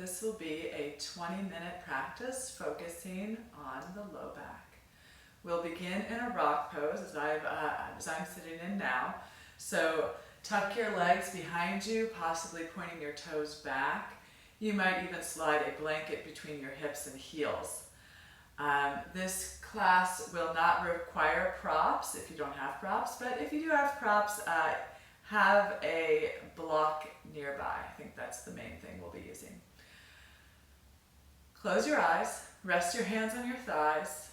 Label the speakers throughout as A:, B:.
A: this will be a 20-minute practice focusing on the low back. We'll begin in a rock pose as I'm sitting in now. So tuck your legs behind you, possibly pointing your toes back. You might even slide a blanket between your hips and heels. This class will not require props if you don't have props, but if you do have props, have a block nearby. I think that's the main thing we'll be using. Close your eyes, rest your hands on your thighs,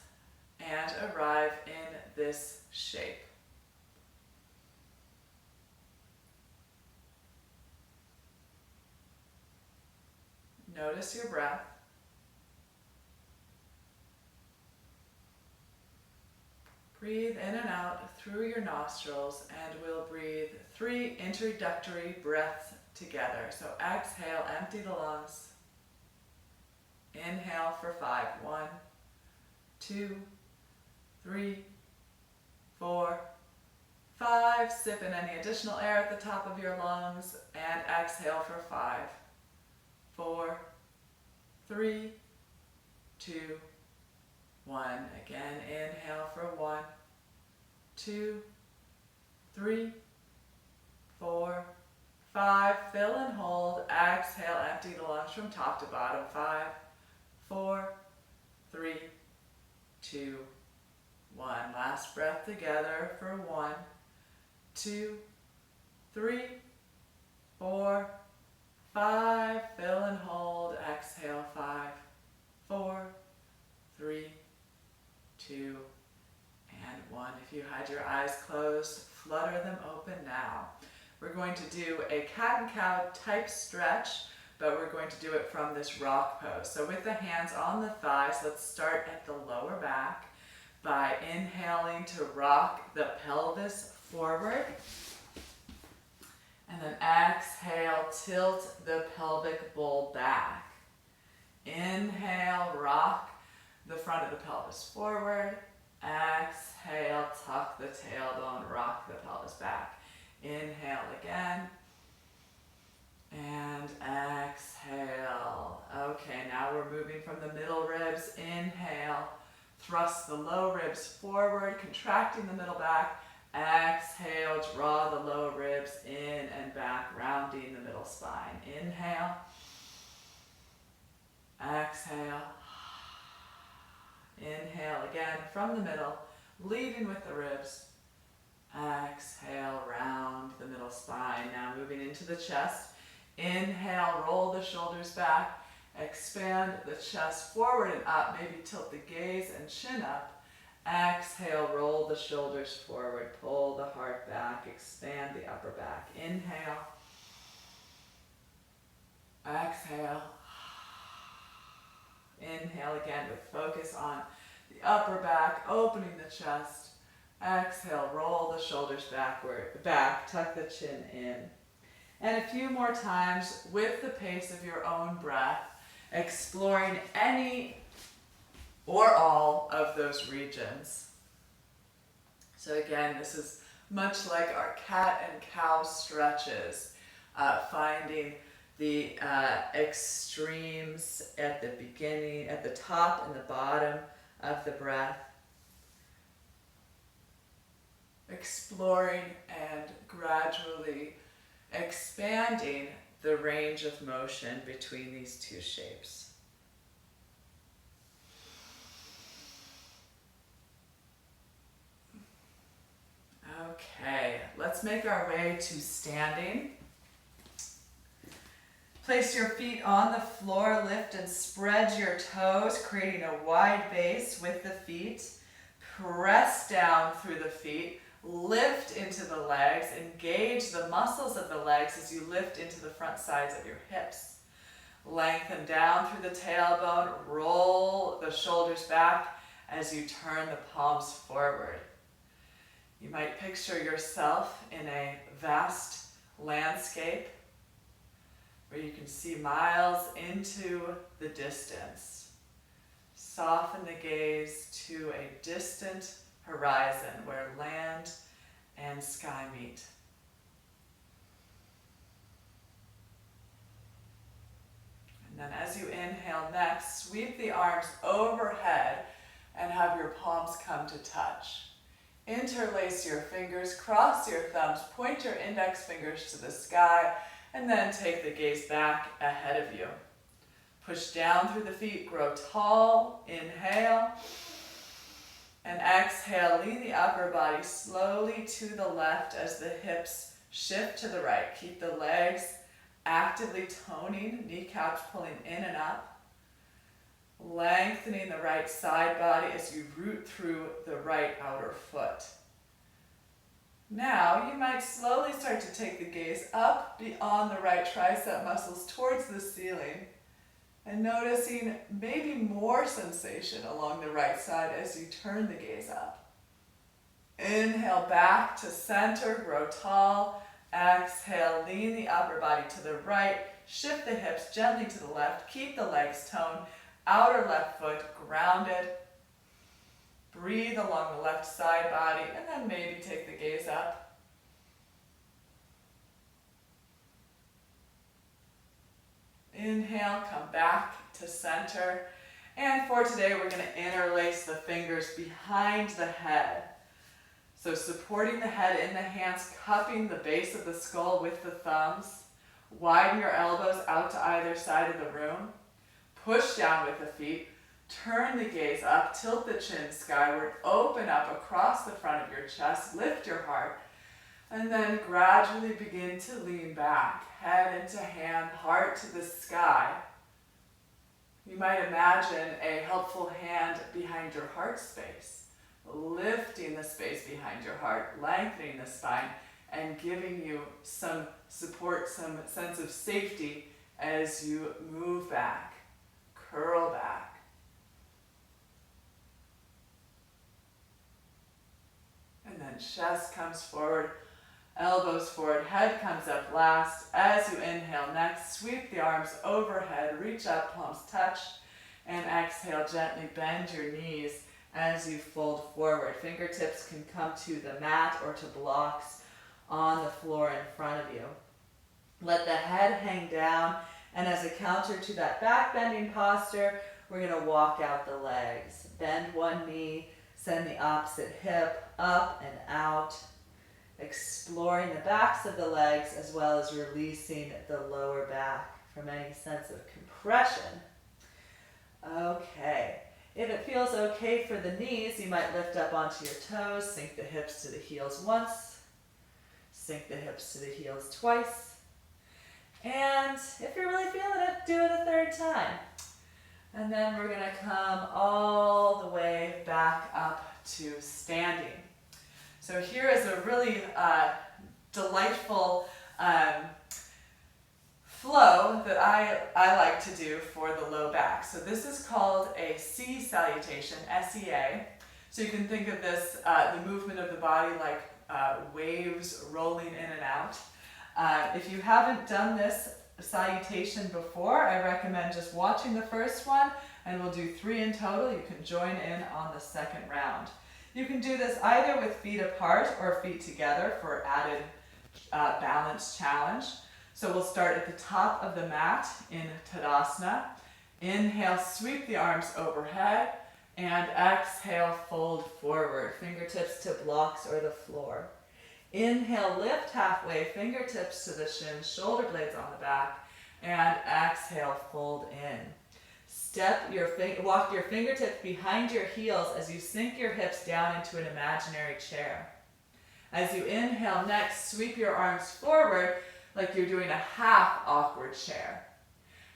A: and arrive in this shape. Notice your breath. Breathe in and out through your nostrils, and we'll breathe 3 introductory breaths together. So exhale, empty the lungs. Inhale for 5. 1, 2, 3, 4, 5. Sip in any additional air at the top of your lungs, and exhale for 5, 4, 3, 2, 1. Again, inhale for 1, 2, 3, 4, 5. Fill and hold. Exhale, empty the lungs from top to bottom. 5, 4, 3, 2, 1. Last breath together for 1, 2, 3, 4, 5. Fill and hold. Exhale. 5, 4, 3, 2, and 1. If you had your eyes closed, flutter them open now. We're going to do a cat and cow type stretch, but we're going to do it from this rock pose. So with the hands on the thighs, let's start at the lower back by inhaling to rock the pelvis forward. And then exhale, tilt the pelvic bowl back. Inhale, rock the front of the pelvis forward. Exhale, tuck the tailbone, rock the pelvis back. Inhale again. And exhale. Okay, now we're moving from the middle ribs. Inhale, thrust the low ribs forward, contracting the middle back. Exhale, draw the low ribs in and back, rounding the middle spine. Inhale. Exhale. Inhale again from the middle, leading with the ribs. Exhale, round the middle spine. Now moving into the chest. Inhale, roll the shoulders back. Expand the chest forward and up. Maybe tilt the gaze and chin up. Exhale, roll the shoulders forward. Pull the heart back. Expand the upper back. Inhale. Exhale. Inhale again with focus on the upper back, opening the chest. Exhale, roll the shoulders back, tuck the chin in. And a few more times with the pace of your own breath, exploring any or all of those regions. So again, this is much like our cat and cow stretches, finding the extremes at the beginning, at the top and the bottom of the breath. Exploring and gradually expanding the range of motion between these two shapes. Okay, let's make our way to standing. Place your feet on the floor, lift and spread your toes, creating a wide base with the feet. Press down through the feet, lift into the legs, engage the muscles of the legs as you lift into the front sides of your hips. Lengthen down through the tailbone, roll the shoulders back as you turn the palms forward. You might picture yourself in a vast landscape where you can see miles into the distance. Soften the gaze to a distant horizon where land and sky meet. And then as sweep the arms overhead and have your palms come to touch. Interlace your fingers, cross your thumbs, point your index fingers to the sky, and then take the gaze back ahead of you. Push down through the feet, grow tall, inhale, and exhale, lean the upper body slowly to the left as the hips shift to the right. Keep the legs actively toning, kneecaps pulling in and up. Lengthening the right side body as you root through the right outer foot. Now you might slowly start to take the gaze up beyond the right tricep muscles towards the ceiling and noticing maybe more sensation along the right side as you turn the gaze up. Inhale back to center, grow tall. Exhale, lean the upper body to the right, shift the hips gently to the left, keep the legs toned, outer left foot grounded. Breathe along the left side body and then maybe take the gaze up. Inhale, come back to center. And for today, we're going to interlace the fingers behind the head. So supporting the head in the hands, cupping the base of the skull with the thumbs. Widen your elbows out to either side of the room. Push down with the feet. Turn the gaze up, tilt the chin skyward, open up across the front of your chest, lift your heart, and then gradually begin to lean back, head into hand, heart to the sky. You might imagine a helpful hand behind your heart space, lifting the space behind your heart, lengthening the spine, and giving you some support, some sense of safety as you move back, curl back. And then chest comes forward, elbows forward, head comes up last. As you inhale next, sweep the arms overhead, reach up, palms touch, and exhale, gently bend your knees as you fold forward. Fingertips can come to the mat or to blocks on the floor in front of you. Let the head hang down, and as a counter to that back bending posture, we're going to walk out the legs. Bend one knee, send the opposite hip up and out, exploring the backs of the legs as well as releasing the lower back from any sense of compression. Okay, if it feels okay for the knees, you might lift up onto your toes, sink the hips to the heels once, sink the hips to the heels twice, and if you're really feeling it, do it a third time. And then we're going to come all the way back up to standing. So here is a really delightful flow that I like to do for the low back. So this is called a C salutation, S-E-A. So you can think of this, the movement of the body like waves rolling in and out. If you haven't done this salutation before, I recommend just watching the first one, and we'll do 3 in total. You can join in on the second round. You can do this either with feet apart or feet together for added balance challenge. So we'll start at the top of the mat in Tadasana. Inhale, sweep the arms overhead, and exhale, fold forward, fingertips to blocks or the floor. Inhale, lift halfway, fingertips to the shins, shoulder blades on the back, and exhale, fold in. Walk your fingertips behind your heels as you sink your hips down into an imaginary chair. As you inhale next, sweep your arms forward like you're doing a half awkward chair.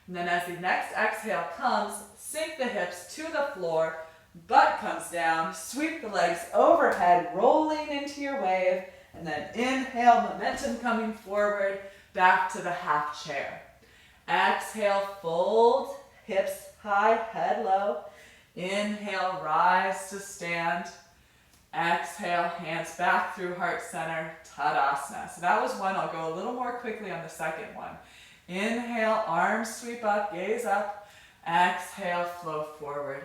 A: And then as the next exhale comes, sink the hips to the floor, butt comes down, sweep the legs overhead, rolling into your wave, and then inhale, momentum coming forward, back to the half chair. Exhale, fold, hips high, head low. Inhale, rise to stand. Exhale, hands back through heart center, Tadasana. So that was one. I'll go a little more quickly on the second one. Inhale, arms sweep up, gaze up. Exhale, flow forward.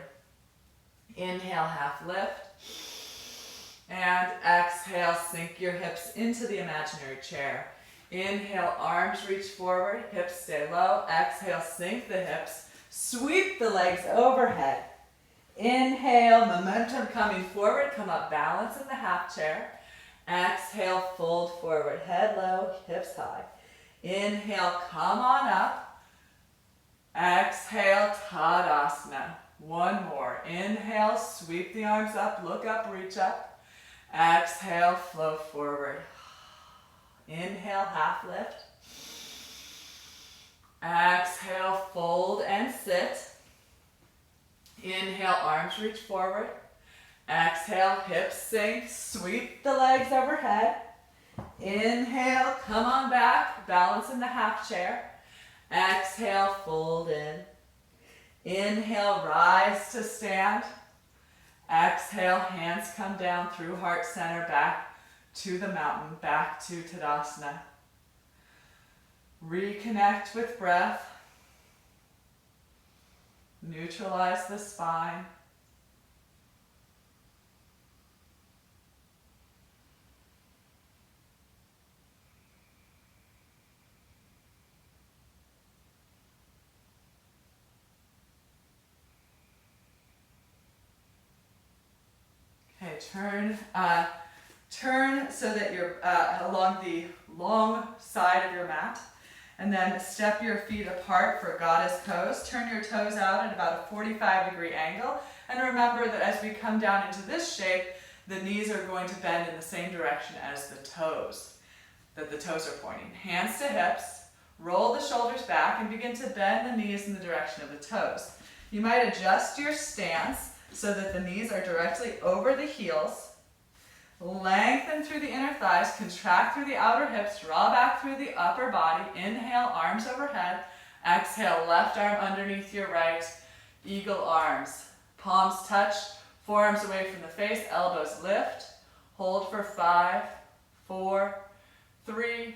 A: Inhale, half lift. And exhale, sink your hips into the imaginary chair. Inhale, arms reach forward, hips stay low. Exhale, sink the hips Sweep the legs overhead. Inhale, momentum coming forward. Come up, balance in the half chair. Exhale, fold forward. Head low, hips high. Inhale, come on up. Exhale, Tadasana. One more. Inhale, sweep the arms up, look up, reach up. Exhale, flow forward. Inhale, half lift. Exhale, fold and sit. Inhale, arms reach forward. Exhale, hips sink, sweep the legs overhead. Inhale, come on back, balance in the half chair. Exhale, fold in. Inhale, rise to stand. Exhale, hands come down through heart center, back to the mountain, back to Tadasana. Reconnect with breath. Neutralize the spine. Okay, turn so that you're along the long side of your mat, and then step your feet apart for goddess pose. Turn your toes out at about a 45-degree angle, and remember that as we come down into this shape, the knees are going to bend in the same direction as the toes, that the toes are pointing. Hands to hips, roll the shoulders back, and begin to bend the knees in the direction of the toes. You might adjust your stance so that the knees are directly over the heels. Lengthen through the inner thighs, contract through the outer hips, draw back through the upper body. Inhale, arms overhead. Exhale, left arm underneath your right. Eagle arms. Palms touch, forearms away from the face, elbows lift. Hold for 5, 4, 3,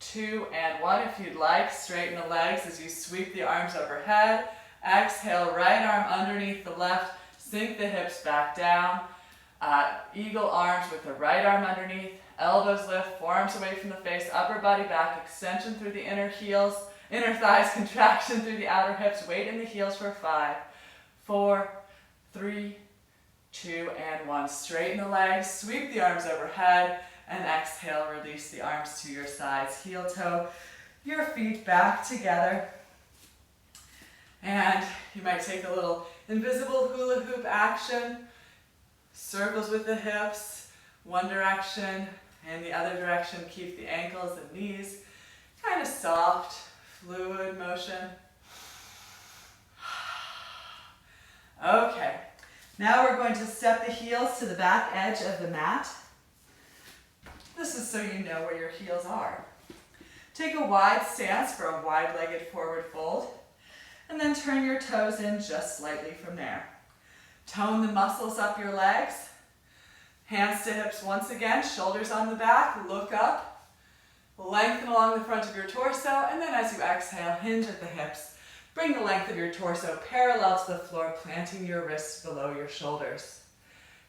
A: 2, and 1. If you'd like, straighten the legs as you sweep the arms overhead. Exhale, right arm underneath the left. Sink the hips back down. Eagle arms with the right arm underneath. Elbows lift, forearms away from the face, upper body back, extension through the inner heels, inner thighs, contraction through the outer hips. Weight in the heels for 5, 4, 3, 2, and 1. Straighten the legs, sweep the arms overhead, and exhale, release the arms to your sides. Heel toe, your feet back together. And you might take a little invisible hula hoop action. Circles with the hips, one direction and the other direction. Keep the ankles and knees kind of soft, fluid motion. Okay, now we're going to step the heels to the back edge of the mat. This is so you know where your heels are. Take a wide stance for a wide-legged forward fold, and then turn your toes in just slightly from there. Tone the muscles up your legs. Hands to hips once again, shoulders on the back, look up. Lengthen along the front of your torso, and then as you exhale, hinge at the hips. Bring the length of your torso parallel to the floor, planting your wrists below your shoulders.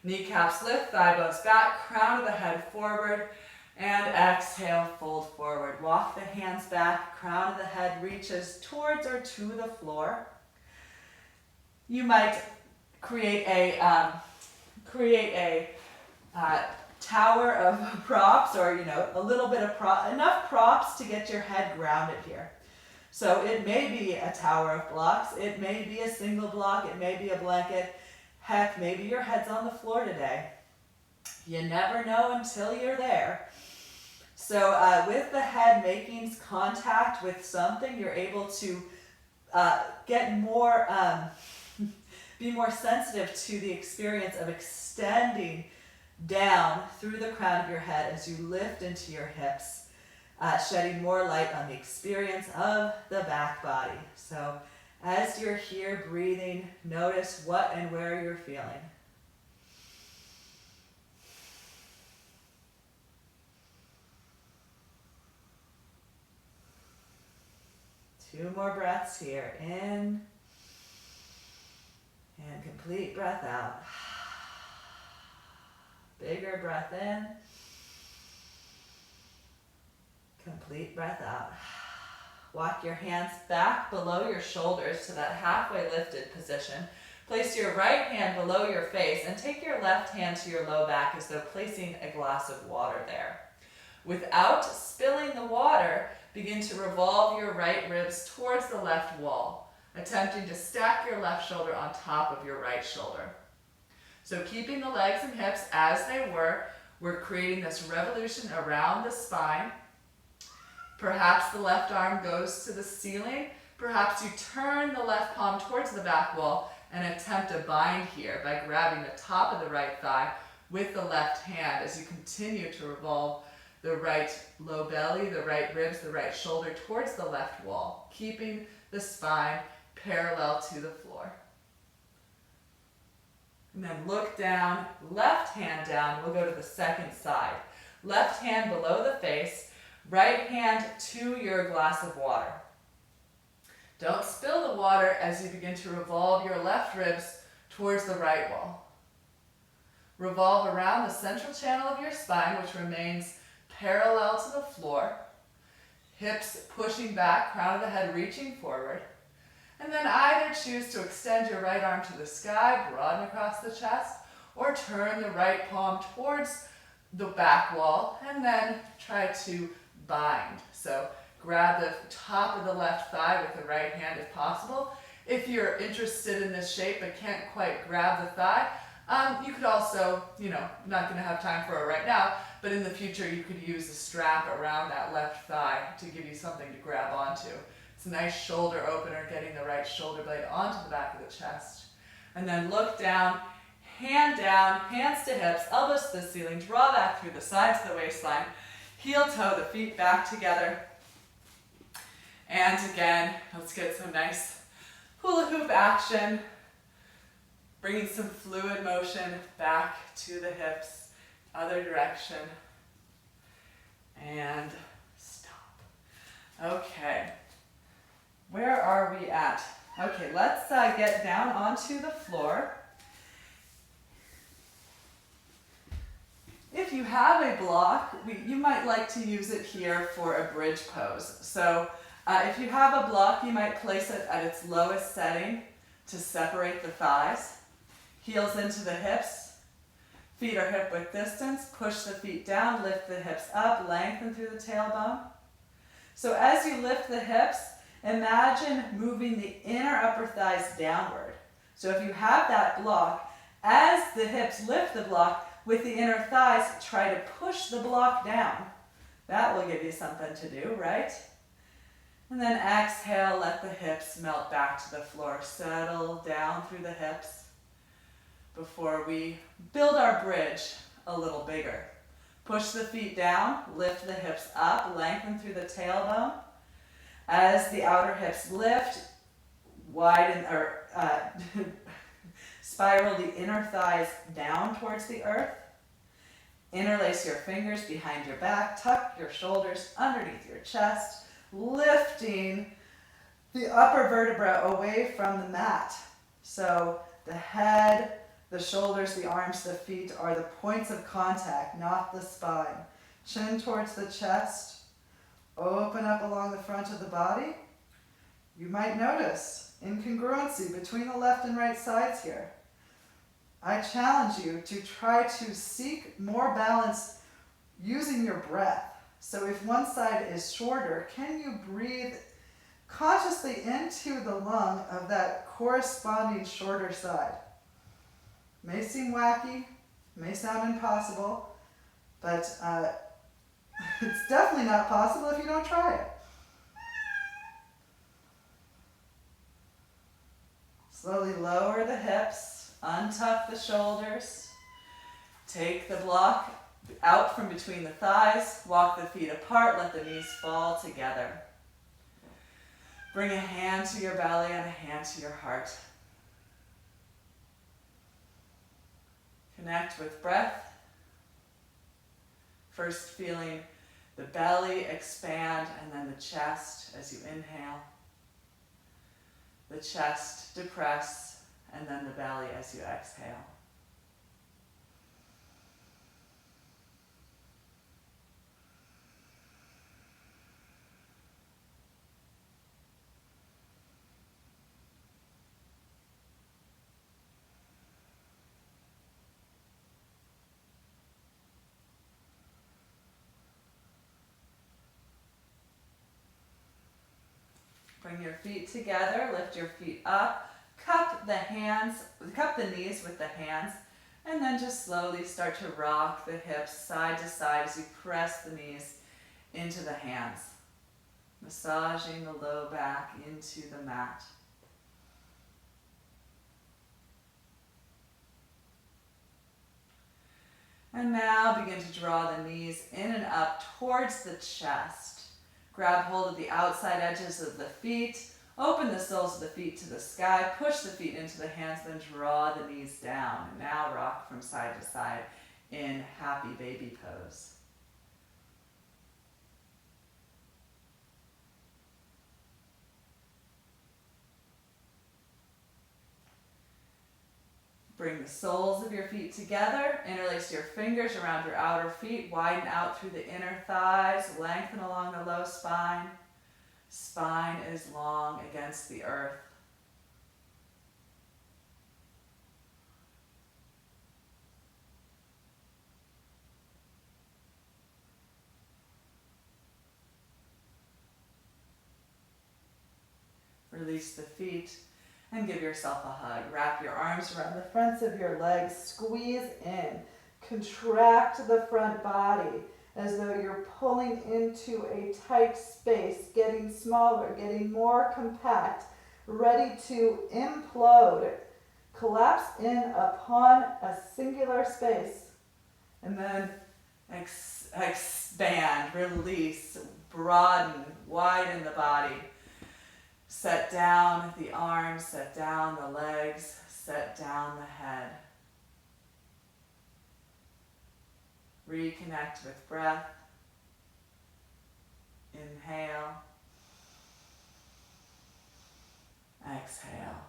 A: Kneecaps lift, thigh bones back, crown of the head forward, and exhale, fold forward. Walk the hands back, crown of the head reaches towards or to the floor. You might create a tower of props, or a little bit of enough props to get your head grounded here. So it may be a tower of blocks, it may be a single block, it may be a blanket. Heck, maybe your head's on the floor today. You never know until you're there. So with the head making contact with something, you're able to get more, be more sensitive to the experience of extending down through the crown of your head as you lift into your hips, shedding more light on the experience of the back body. So as you're here breathing, notice what and where you're feeling. Two more breaths here. In and complete breath out. Bigger breath in. Complete breath out. Walk your hands back below your shoulders to that halfway lifted position. Place your right hand below your face and take your left hand to your low back as though placing a glass of water there. Without spilling the water, begin to revolve your right ribs towards the left wall, attempting to stack your left shoulder on top of your right shoulder. So keeping the legs and hips as they were, we're creating this revolution around the spine. Perhaps the left arm goes to the ceiling. Perhaps you turn the left palm towards the back wall and attempt a bind here by grabbing the top of the right thigh with the left hand as you continue to revolve the right low belly, the right ribs, the right shoulder towards the left wall, keeping the spine parallel to the floor. And then look down, left hand down, we'll go to the second side. Left hand below the face, right hand to your glass of water. Don't spill the water as you begin to revolve your left ribs towards the right wall. Revolve around the central channel of your spine, which remains parallel to the floor. Hips pushing back, crown of the head reaching forward. And then either choose to extend your right arm to the sky, broaden across the chest, or turn the right palm towards the back wall and then try to bind. So grab the top of the left thigh with the right hand if possible. If you're interested in this shape but can't quite grab the thigh, you could also, not going to have time for it right now, but in the future you could use a strap around that left thigh to give you something to grab onto. It's a nice shoulder opener, getting the right shoulder blade onto the back of the chest. And then look down, hands to hips, elbows to the ceiling, draw back through the sides of the waistline, heel toe, the feet back together. And again, let's get some nice hula hoop action. Bringing some fluid motion back to the hips, other direction, and stop. Okay, where are we at? Okay, let's get down onto the floor. If you have a block, you might like to use it here for a bridge pose. So if you have a block, you might place it at its lowest setting to separate the thighs. Heels into the hips, feet are hip width distance, push the feet down, lift the hips up, lengthen through the tailbone. So as you lift the hips, imagine moving the inner upper thighs downward. So if you have that block, as the hips lift the block with the inner thighs, try to push the block down. That will give you something to do, right? And then exhale, let the hips melt back to the floor. Settle down through the hips before we build our bridge a little bigger. Push the feet down, lift the hips up, lengthen through the tailbone. As the outer hips lift, widen or spiral the inner thighs down towards the earth. Interlace your fingers behind your back, tuck your shoulders underneath your chest, lifting the upper vertebra away from the mat. So the head, the shoulders, the arms, the feet are the points of contact, not the spine. Chin towards the chest. Open up along the front of the body. You might notice incongruency between the left and right sides here. I challenge you to try to seek more balance using your breath. So if one side is shorter, can you breathe consciously into the lung of that corresponding shorter side? May seem wacky, may sound impossible, but it's definitely not possible if you don't try it. Slowly lower the hips, untuck the shoulders, take the block out from between the thighs, walk the feet apart, let the knees fall together. Bring a hand to your belly and a hand to your heart. Connect with breath. First feeling the belly expand and then the chest as you inhale. The chest depress and then the belly as you exhale. Bring your feet together, lift your feet up, cup the knees with the hands, and then just slowly start to rock the hips side to side as you press the knees into the hands, massaging the low back into the mat. And now begin to draw the knees in and up towards the chest. Grab hold of the outside edges of the feet. Open the soles of the feet to the sky. Push the feet into the hands, then draw the knees down. And now rock from side to side in happy baby pose. Bring the soles of your feet together. Interlace your fingers around your outer feet. Widen out through the inner thighs. Lengthen along the low spine. Spine is long against the earth. Release the feet and give yourself a hug. Wrap your arms around the fronts of your legs. Squeeze in. Contract the front body as though you're pulling into a tight space, getting smaller, getting more compact, ready to implode. Collapse in upon a singular space. And then expand, release, broaden, widen the body. Set down the arms, set down the legs, set down the head. Reconnect with breath. Inhale. Exhale.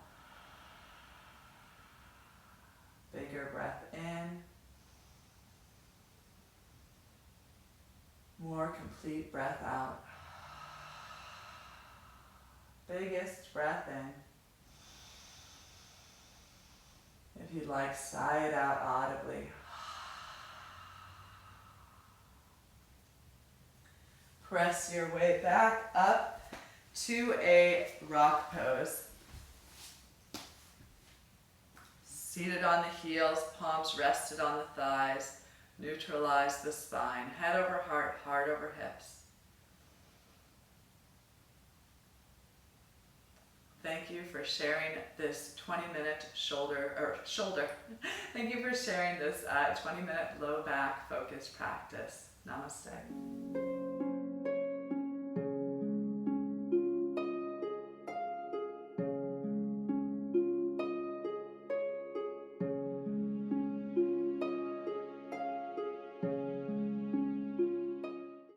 A: Bigger breath in. More complete breath out. Biggest breath in. If you'd like, sigh it out audibly. Press your way back up to a rock pose. Seated on the heels, palms rested on the thighs. Neutralize the spine. Head over heart, heart over hips. Thank you for sharing this 20-minute shoulder. Thank you for sharing this 20-minute low back focused practice. Namaste.